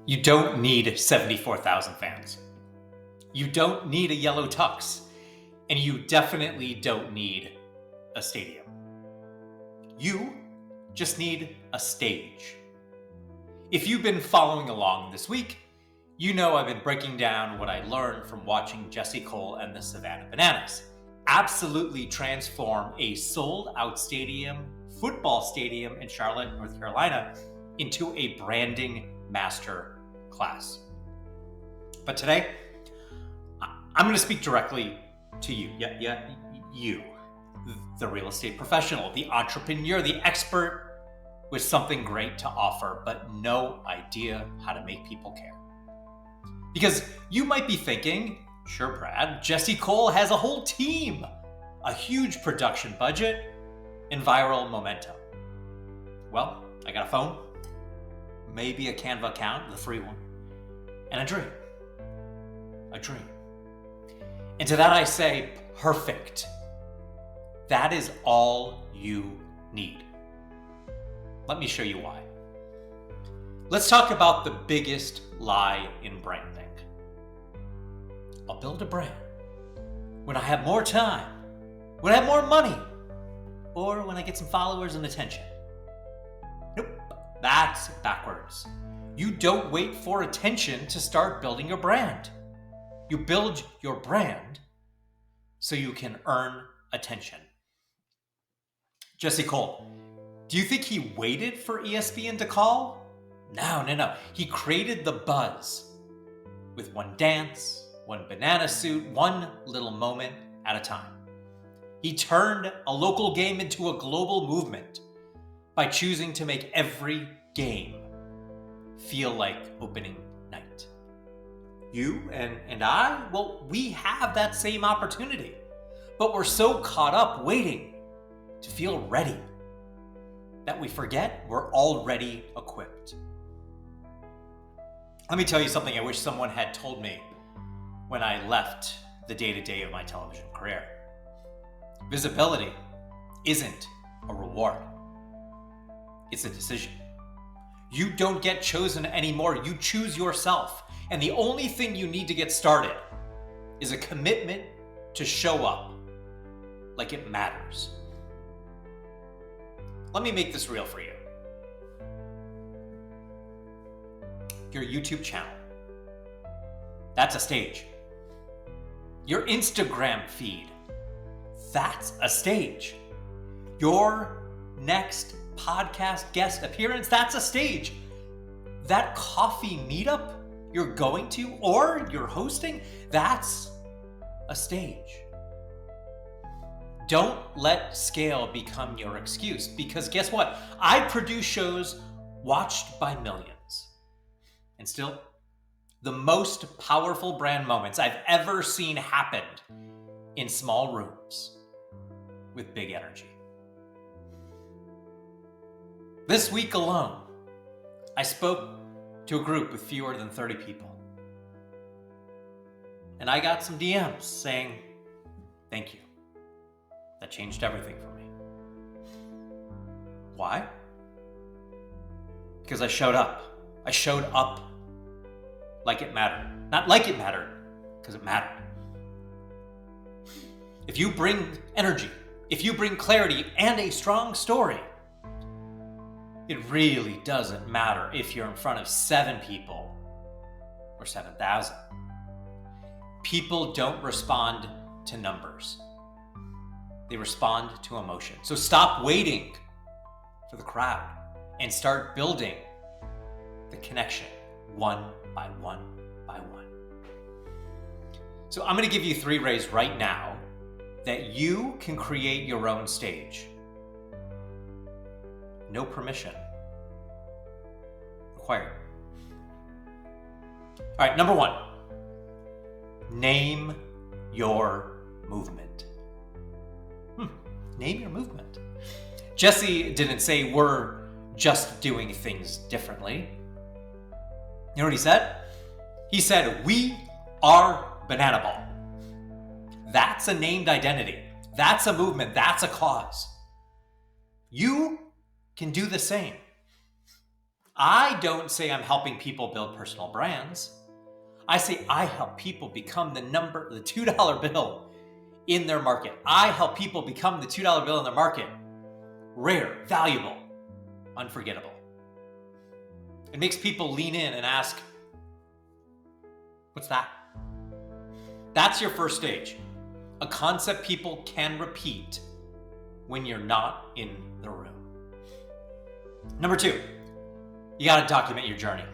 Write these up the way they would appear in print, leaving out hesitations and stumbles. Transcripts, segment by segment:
You don't need 74,000 fans. You don't need a yellow tux. And you definitely don't need a stadium. You just need a stage. If you've been following along this week, you know I've been breaking down what I learned from watching Jesse Cole and the Savannah Bananas absolutely transform a sold-out football stadium in Charlotte, North Carolina, into a branding master class. But today, I'm going to speak directly to you. You, the real estate professional, the entrepreneur, the expert with something great to offer, but no idea how to make people care. Because you might be thinking, sure, Brad, Jesse Cole has a whole team, a huge production budget, and viral momentum. Well, I got a phone, maybe a Canva account, the free one, and a dream. A dream. And to that I say, perfect. That is all you need. Let me show you why. Let's talk about the biggest lie in branding. I'll build a brand when I have more time, when I have more money, or when I get some followers and attention. Nope, that's backwards. You don't wait for attention to start building your brand. You build your brand so you can earn attention. Jesse Cole, do you think he waited for ESPN to call? No. He created the buzz with one dance, one banana suit, one little moment at a time. He turned a local game into a global movement by choosing to make every game feel like opening night. You and I, well, we have that same opportunity, but we're so caught up waiting to feel ready that we forget we're already equipped. Let me tell you something I wish someone had told me when I left the day-to-day of my television career. Visibility isn't a reward. It's a decision. You don't get chosen anymore. You choose yourself. And the only thing you need to get started is a commitment to show up like it matters. Let me make this real for you. Your YouTube channel, that's a stage. Your Instagram feed, that's a stage. Your next podcast guest appearance, that's a stage. That coffee meetup you're going to or you're hosting, that's a stage. Don't let scale become your excuse, because guess what? I produce shows watched by millions. And still, the most powerful brand moments I've ever seen happened in small rooms with big energy. This week alone, I spoke to a group with fewer than 30 people. And I got some DMs saying, thank you. That changed everything for me. Why? Because I showed up. I showed up like it mattered. Not like it mattered, because it mattered. If you bring energy, if you bring clarity and a strong story, it really doesn't matter if you're in front of 7 people or 7,000. People don't respond to numbers. They respond to emotion. So stop waiting for the crowd and start building the connection one by one by one. So I'm going to give you 3 ways right now that you can create your own stage. No permission required. All right, number 1, name your movement. Name your movement. Jesse didn't say we're just doing things differently. You know what he said? He said, we are Banana Ball. That's a named identity. That's a movement. That's a cause. You can do the same. I don't say I'm helping people build personal brands. I say I help people become the $2 bill in their market. I help people become the $2 bill in their market. Rare, valuable, unforgettable. It makes people lean in and ask, what's that? That's your first stage. A concept people can repeat when you're not in the room. Number 2, you got to document your journey.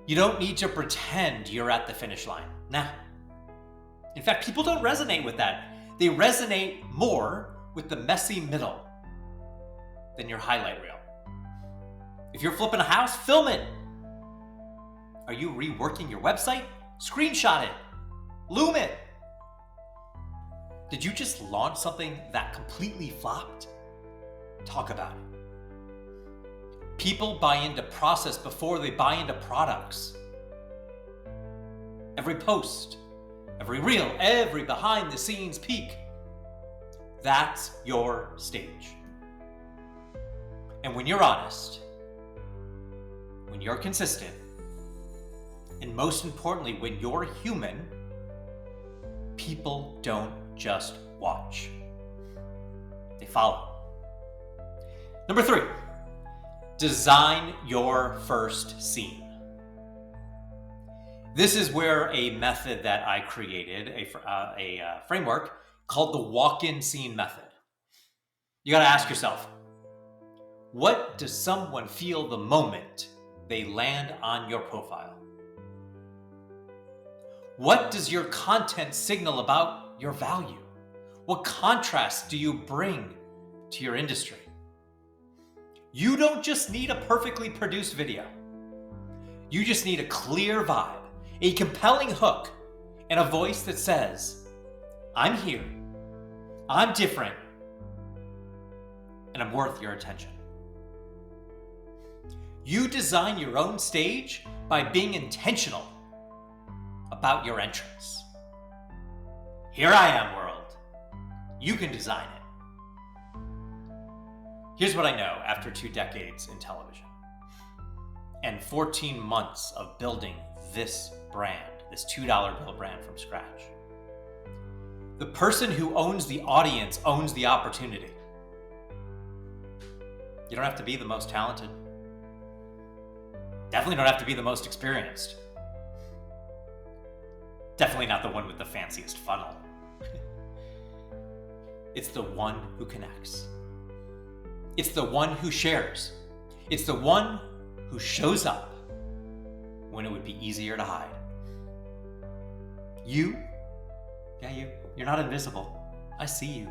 You don't need to pretend you're at the finish line. Nah. In fact, people don't resonate with that. They resonate more with the messy middle than your highlight reel. If you're flipping a house, film it. Are you reworking your website? Screenshot it. Loom it. Did you just launch something that completely flopped? Talk about it. People buy into process before they buy into products. Every post, every reel, every behind the scenes peek, that's your stage. And when you're honest, when you're consistent, and most importantly, when you're human, people don't just watch. They follow. Number 3, design your first scene. This is where a method that I created, a framework called the walk-in scene method. You got to ask yourself, what does someone feel the moment they land on your profile? What does your content signal about your value? What contrast do you bring to your industry? You don't just need a perfectly produced video. You just need a clear vibe, a compelling hook, and a voice that says, I'm here, I'm different, and I'm worth your attention. You design your own stage by being intentional about your entrance. Here I am, world. You can design it. Here's what I know after 2 decades in television and 14 months of building this brand, this $2 bill brand from scratch. The person who owns the audience owns the opportunity. You don't have to be the most talented. Definitely don't have to be the most experienced. Definitely not the one with the fanciest funnel. It's the one who connects. It's the one who shares. It's the one who shows up when it would be easier to hide. You, you're not invisible. I see you.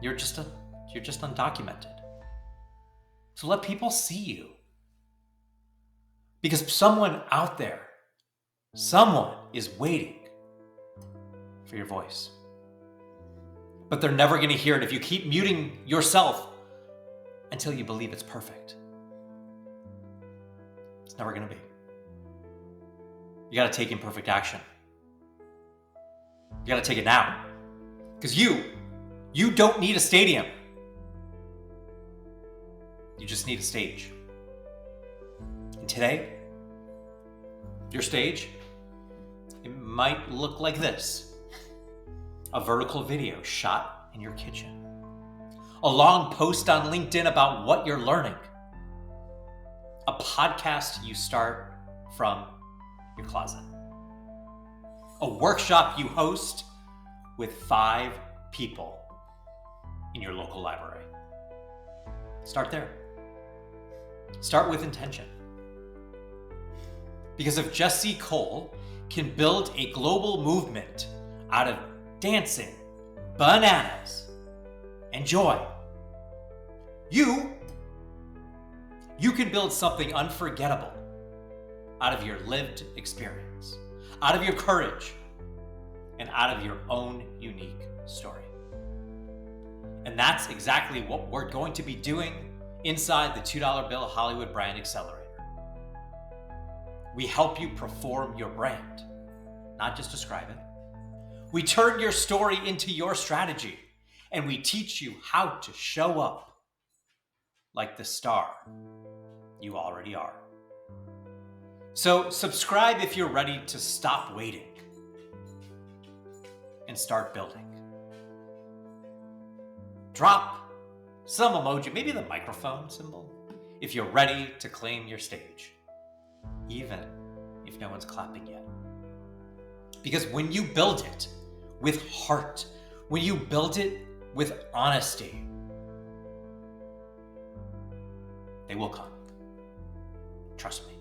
You're just undocumented. So let people see you. Because someone out there, someone is waiting for your voice. But they're never going to hear it if you keep muting yourself until you believe it's perfect. It's never going to be. You got to take imperfect action. You got to take it now. Because you don't need a stadium. You just need a stage. And today, your stage, it might look like this. A vertical video shot in your kitchen. A long post on LinkedIn about what you're learning. A podcast you start from your closet. A workshop you host with 5 people in your local library. Start there. Start with intention. Because if Jesse Cole can build a global movement out of dancing, bananas, and joy, you can build something unforgettable out of your lived experience, out of your courage, and out of your own unique story. And that's exactly what we're going to be doing inside the $2 Bill Hollywood Brand Accelerator. We help you perform your brand, not just describe it. We turn your story into your strategy, and we teach you how to show up like the star you already are. So subscribe if you're ready to stop waiting and start building. Drop some emoji, maybe the microphone symbol, if you're ready to claim your stage, even if no one's clapping yet. Because when you build it with heart, when you build it with honesty, they will come. Trust me.